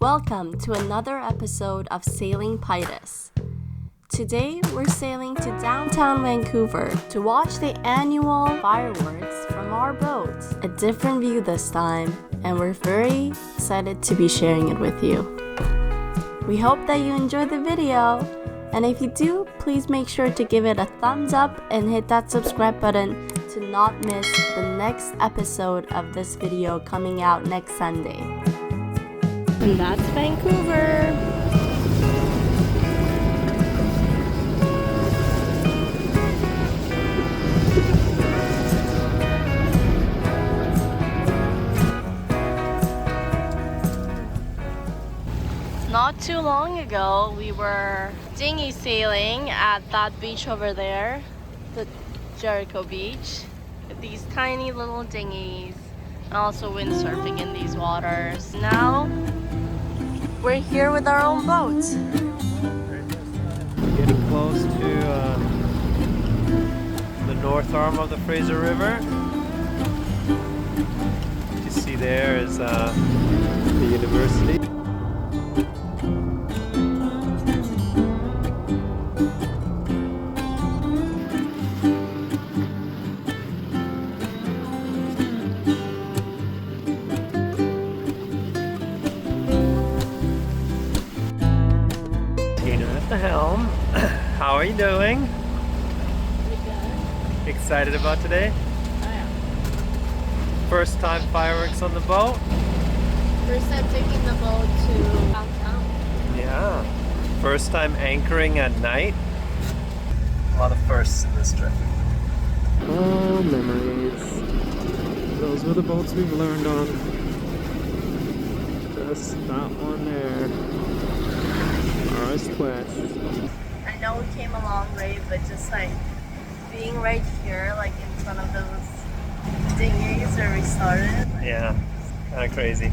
Welcome to another episode of Sailing PYTISS. Today we're sailing to downtown Vancouver to watch the annual fireworks from our boat. A different view this time, and we're very excited to be sharing it with you. We hope that you enjoy the video, and if you do, please make sure to give it a thumbs up and hit that subscribe button to not miss the next episode of this video coming out next Sunday. And that's Vancouver. Not too long ago, we were dinghy sailing at that beach over there, the Jericho Beach, with these tiny little dinghies, and also windsurfing in these waters. Now we're here with our own boat. Getting close to the north arm of the Fraser River. What you see there is the university. At the helm. How are you doing? Pretty good. Excited about today? Oh yeah. First time fireworks on the boat? First time taking the boat to downtown. Yeah. First time anchoring at night? A lot of firsts in this trip. Oh, memories. Those were the boats we've learned on. Just that one there. West. I know we came a long way, but just like being right here, like in front of those dinghies where we started. Yeah, kind of crazy.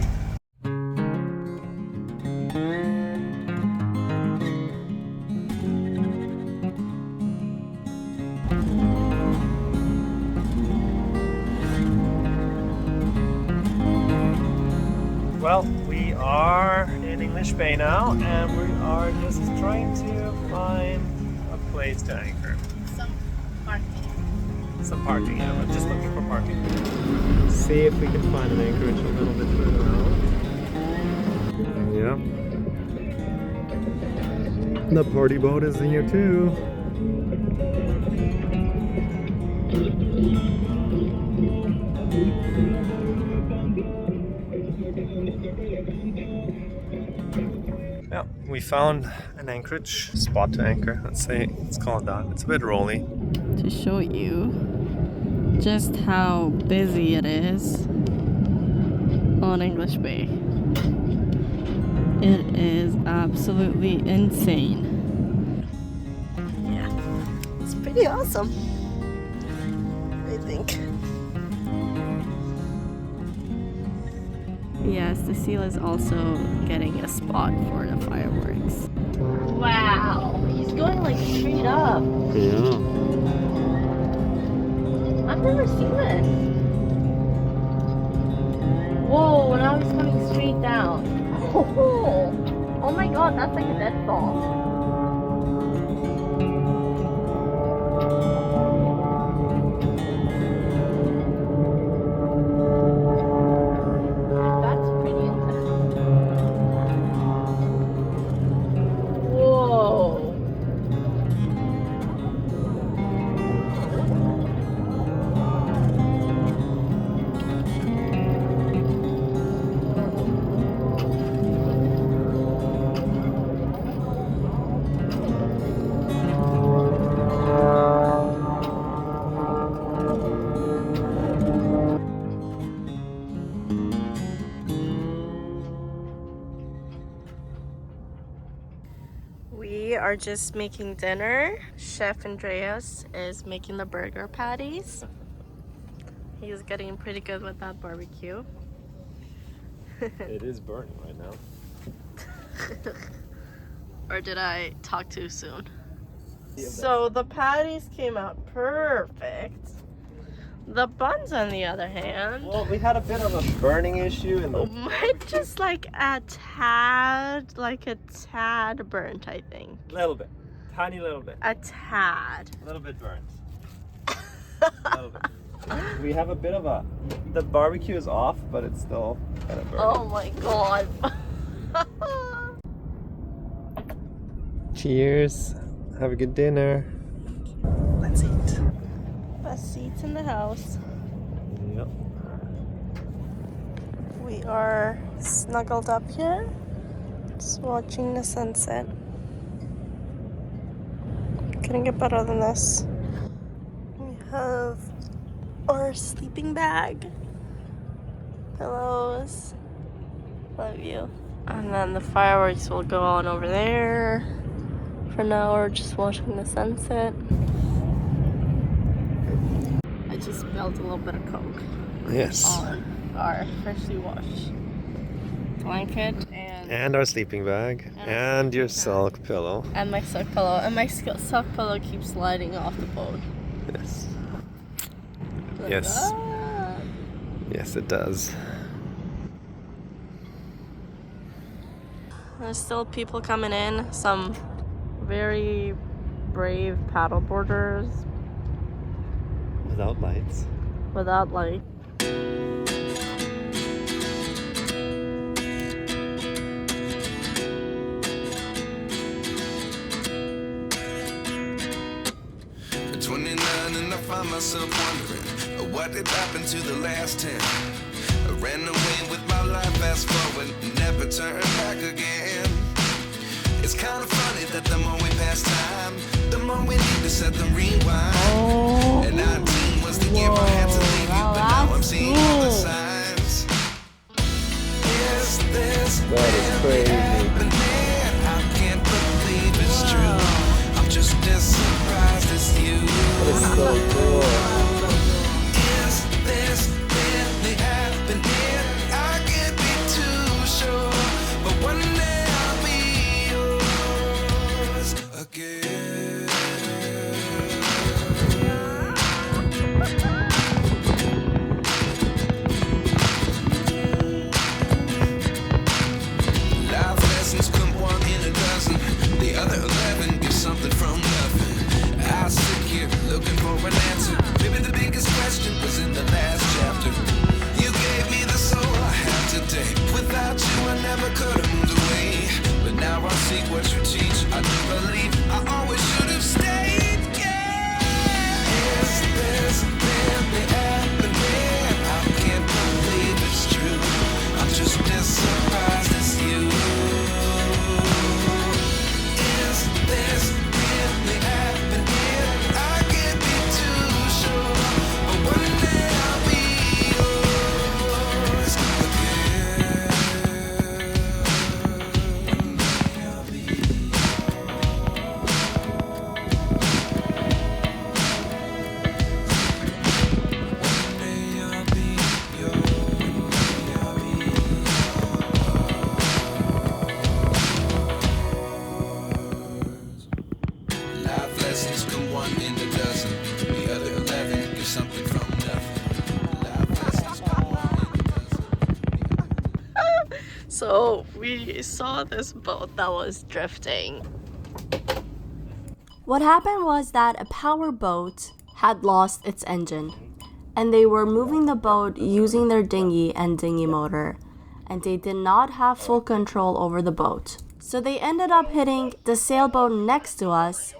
Well, we are in English Bay now, and we are just trying to find a place to anchor. Some parking. Some parking, yeah, we're just looking for parking. See if we can find an anchorage a little bit further out. Yeah. The party boat is here too. Yeah, we found an anchorage spot to anchor. Let's call it that. It's a bit rolly. To show you just how busy it is on English Bay. It is absolutely insane. Yeah, it's pretty awesome, I think. Yes, the seal is also getting a spot for the fireworks. Wow, he's going like straight up. Yeah. I've never seen this. Whoa, now he's coming straight down. Oh my god, that's like a death ball. We are just making dinner. Chef Andreas is making the burger patties. He's getting pretty good with that barbecue. It is burning right now. Or did I talk too soon? So the patties came out perfect. The Buns, on the other hand, Well, we had a bit of a burning issue in the... might just like a tad burnt, I think. Little bit. Tiny little bit. A tad. A little bit burnt. A little bit. We have a bit of a... The barbecue is off, but it's still kind of burning. Oh my god. Cheers. Have a good dinner. Let's eat. Best seats in the house. Yep. We are snuggled up here, just watching the sunset. Couldn't get better than this. We have our sleeping bag, pillows. Love you. And then the fireworks will go on over there. For now, we're just watching the sunset. I just spilled a little bit of Coke. Yes. On our freshly washed blanket And our sleeping bag. And your silk pillow. and my sock pillow. And my sock pillow keeps sliding off the boat. Yes. Like Yes. that. Yes, it does. There's still people coming in. Some very brave paddleboarders Without lights. without light. At 29 and I find myself wondering what did happen to the last 10. I ran away with my life, fast forward, never turn back again. It's kind of funny that the more we pass time, the more we need to set the rewind. And 19 was the year I had to leave you, but now I'm seeing all the signs. Is this That is crazy. happening? I can't believe it's true. I'm just as surprised as you. That is so cool. Is this really happening? I can't be too sure, but one day I'll be yours again. Life lessons come one in a dozen. The other 11 give something from nothing. I sit here looking for an answer. Maybe the biggest question was in the last chapter. You gave me the soul I have today. Without you I never could have moved away. But now I see what you teach. I do believe I always should have stayed. Yeah. Is this really happening? I can't believe it's true. I'm just as surprised as you. Is this really happening? I can't be too sure, but one day I'll be yours again. I'll be life lessons come one in a dozen. The other 11 give something from nothing. Life lessons come one in a dozen. So we saw this boat that was drifting. What happened was that a power boat had lost its engine, and they were moving the boat using their dinghy and dinghy motor, and they did not have full control over the boat. So they ended up hitting the sailboat next to us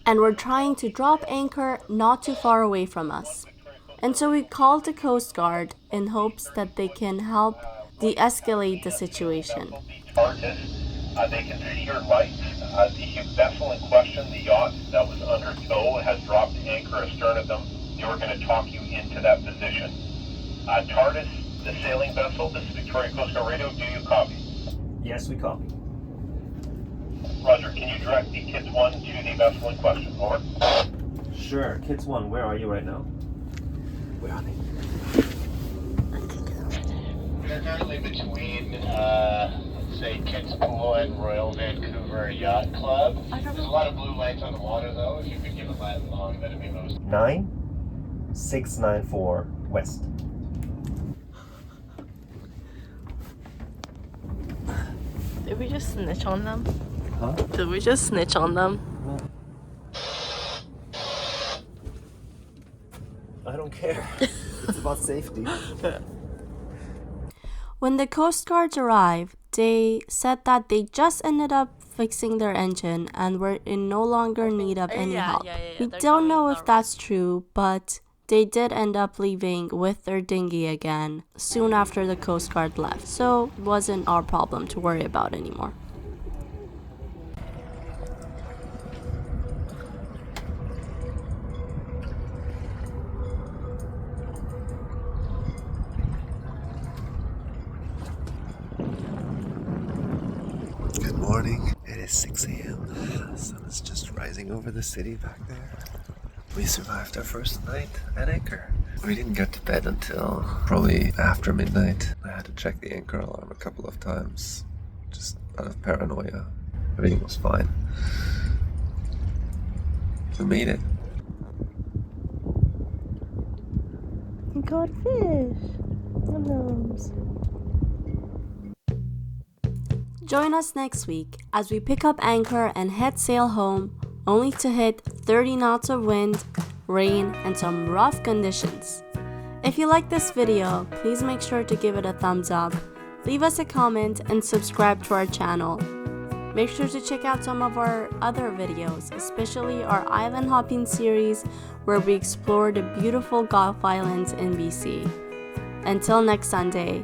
and were trying to drop anchor not too far away from us. And so we called the Coast Guard in hopes that they can help de-escalate the situation. They can see your lights. The vessel in question, the yacht that was under tow, has dropped anchor astern of them. They were going to talk you into that position. TARDIS, the sailing vessel, this is Victoria Coast Guard Radio. Do you copy? Yes, we copy. Roger, can you direct the Kids 1 to the vessel in question? Over. Sure. Kids 1, where are you right now? Where are they? They're currently between, let's say, Kids Pool and Royal Vancouver Yacht Club. There's a lot of blue lights on the water, though. If you could give a light along, that'd be most. 9, 694 west. Did we just snitch on them? Huh? Did we just snitch on them? I don't care. It's about safety. When the Coast Guards arrived, they said that they just ended up fixing their engine and were in no longer need of any help. We don't know if that's true, but they did end up leaving with their dinghy again soon after the Coast Guard left, so it wasn't our problem to worry about anymore. Good morning. It is 6 a.m. The sun is just rising over the city back there. We survived our first night at anchor. We didn't get to bed until probably after midnight. I had to check the anchor alarm a couple of times, just out of paranoia. Everything was fine. We made it. We caught fish. Hellos. Join us next week as we pick up anchor and head sail home, only to hit 30 knots of wind, rain, and some rough conditions. If you like this video, please make sure to give it a thumbs up, leave us a comment, and subscribe to our channel. Make sure to check out some of our other videos, especially our island hopping series where we explore the beautiful Gulf Islands in BC. Until next Sunday,